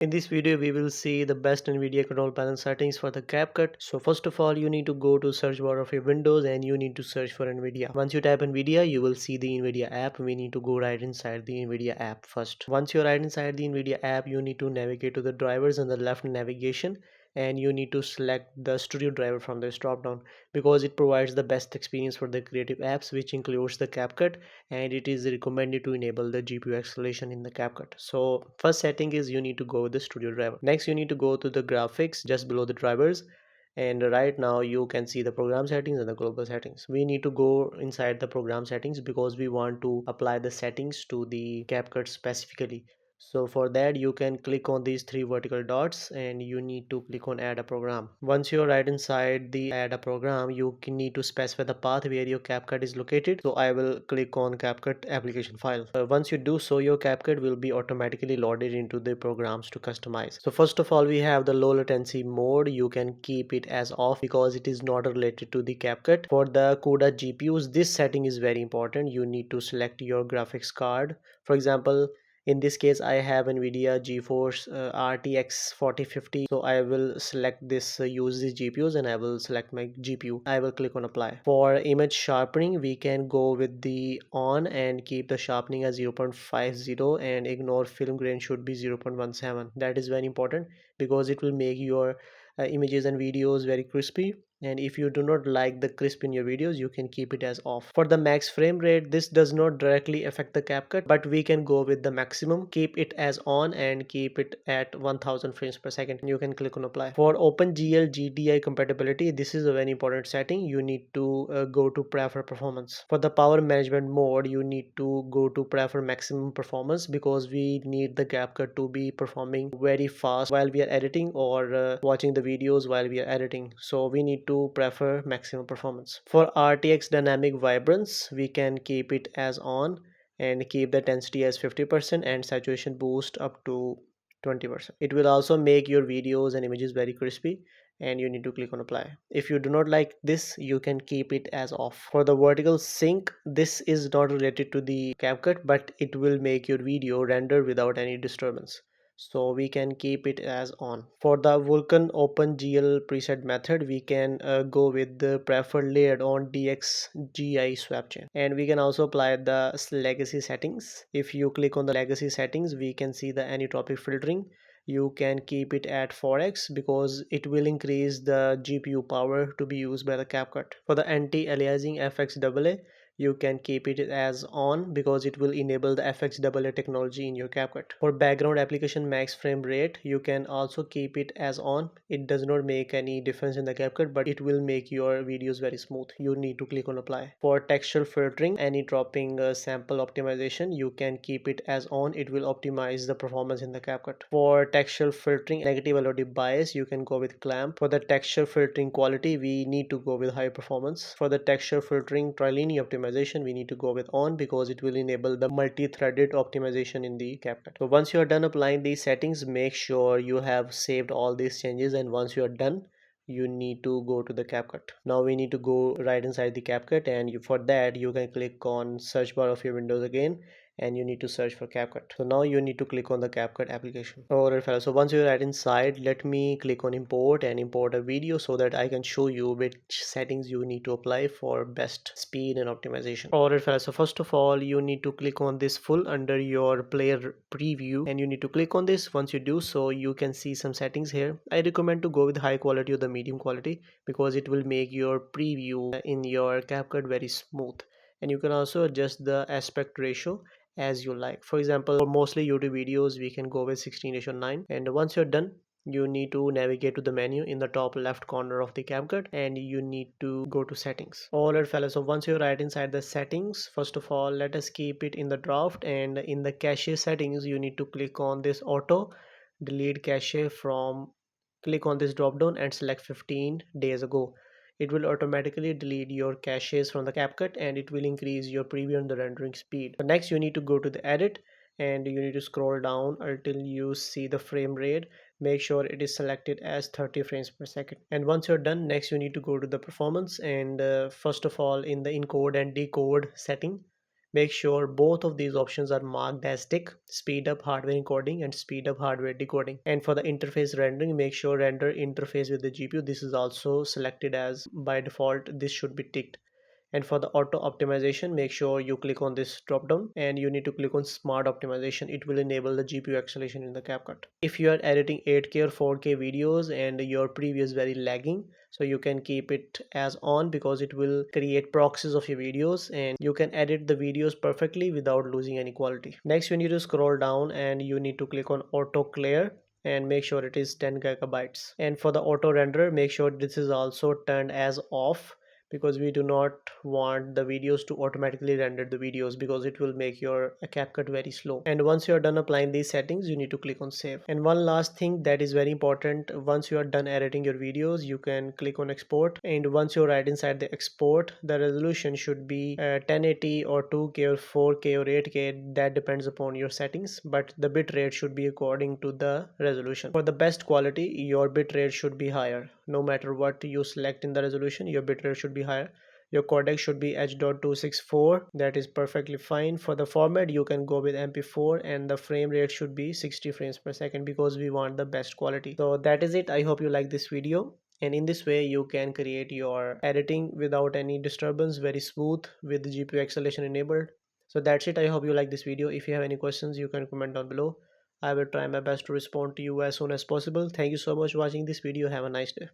In this video, we will see the best NVIDIA Control Panel settings for the CapCut. So first of all, you need to go to search bar of your Windows and you need to search for NVIDIA. Once you type NVIDIA, you will see the NVIDIA app. We need to go right inside the NVIDIA app first. Once you're right inside the NVIDIA app, you need to navigate to the drivers on the left navigation, and you need to select the studio driver from this drop down because it provides the best experience for the creative apps, which includes the CapCut, and it is recommended to enable the GPU acceleration in the CapCut. So first setting is you need to go with the studio driver. Next, you need to go to the graphics just below the drivers, and right now you can see the program settings and the global settings. We need to go inside the program settings because we want to apply the settings to the CapCut specifically. So for that, you can click on these three vertical dots and you need to click on add a program. Once you're right inside the add a program, you need to specify the path where your CapCut is located. So I will click on CapCut application file. Once you do so, your CapCut will be automatically loaded into the programs to customize. So first of all, we have the low latency mode. You can keep it as off because it is not related to the CapCut. For the CUDA GPUs, this setting is very important. You need to select your graphics card. For example, in this case, I have NVIDIA GeForce RTX 4050. So I will select this, use these GPUs, and I will select my GPU. I will click on apply. For image sharpening, we can go with the on and keep the sharpening as 0.50 and ignore film grain should be 0.17. That is very important because it will make your images and videos very crispy, and if you do not like the crisp in your videos, you can keep it as off. For the max frame rate, this does not directly affect the CapCut, but we can go with the maximum, keep it as on and keep it at 1000 frames per second. You can click on apply. For OpenGL GTI compatibility, this is a very important setting. You need to go to prefer performance. For the power management mode, you need to go to prefer maximum performance because we need the CapCut to be performing very fast while we are editing or watching the videos while we are editing. So we need to prefer maximum performance. For RTX dynamic vibrance, we can keep it as on and keep the intensity as 50% and saturation boost up to 20%. It will also make your videos and images very crispy, and you need to click on apply. If you do not like this, you can keep it as off. For the vertical sync, this is not related to the CapCut, but it will make your video render without any disturbance, so we can keep it as on. For the Vulkan OpenGL preset method, we can go with the preferred layered on DXGI swap chain, and we can also apply the legacy settings. If you click on the legacy settings, we can see the anisotropic filtering. You can keep it at 4x because it will increase the GPU power to be used by the CapCut. For the anti-aliasing FXAA, you can keep it as on because it will enable the FXAA technology in your CapCut. For background application max frame rate, you can also keep it as on. It does not make any difference in the CapCut, but it will make your videos very smooth. You need to click on apply. For texture filtering, any dropping sample optimization, you can keep it as on. It will optimize the performance in the CapCut. For texture filtering negative LOD bias, you can go with clamp. For the texture filtering quality, we need to go with high performance. For the texture filtering trilinear optimization, we need to go with on because it will enable the multi-threaded optimization in the CapCut. So once you are done applying these settings, make sure you have saved all these changes, and once you are done, you need to go to the CapCut. Now we need to go right inside the CapCut, and for that you can click on search bar of your Windows again, and you need to search for CapCut. So now you need to click on the CapCut application. Alright fellas, so once you're right inside, let me click on import and import a video so that I can show you which settings you need to apply for best speed and optimization. Alright fellas, so first of all, you need to click on this full under your player preview, and you need to click on this. Once you do so, you can see some settings here. I recommend to go with high quality or the medium quality because it will make your preview in your CapCut very smooth, and you can also adjust the aspect ratio as you like. For example, for mostly YouTube videos, we can go with 16:9, and once you're done, you need to navigate to the menu in the top left corner of the CapCut, and you need to go to settings. Alright fellas, so once you're right inside the settings, first of all, let us keep it in the draft, and in the cache settings, you need to click on this auto delete cache from, click on this drop down and select 15 days ago. It will automatically delete your caches from the CapCut, and it will increase your preview and the rendering speed. So next, you need to go to the edit, and you need to scroll down until you see the frame rate. Make sure it is selected as 30 frames per second. And once you're done, next you need to go to the performance, and first of all, in the encode and decode setting, make sure both of these options are marked as tick: speed up hardware encoding and speed up hardware decoding. And for the interface rendering, make sure render interface with the GPU, this is also selected as by default, this should be ticked. And for the auto optimization, make sure you click on this drop down and you need to click on smart optimization. It will enable the GPU acceleration in the CapCut. If you are editing 8K or 4K videos and your preview is very lagging, so you can keep it as on, because it will create proxies of your videos and you can edit the videos perfectly without losing any quality. Next, you need to scroll down and you need to click on auto clear and make sure it is 10 gigabytes. And for the auto render, make sure this is also turned as off, because we do not want the videos to automatically render the videos, because it will make your CapCut very slow. And once you are done applying these settings, you need to click on save. And one last thing that is very important, once you are done editing your videos, you can click on export. And once you're right inside the export, the resolution should be 1080 or 2K or 4K or 8K, that depends upon your settings, but the bit rate should be according to the resolution. For the best quality, your bit rate should be higher. No matter what you select in the resolution, your bitrate should be higher. Your codec should be H.264, that is perfectly fine. For the format, you can go with MP4 and the frame rate should be 60 frames per second, because we want the best quality. So that is it. I hope you like this video, and in this way you can create your editing without any disturbance, very smooth with the GPU acceleration enabled. So that's it. I hope you like this video. If you have any questions, you can comment down below. I will try my best to respond to you as soon as possible. Thank you so much for watching this video. Have a nice day.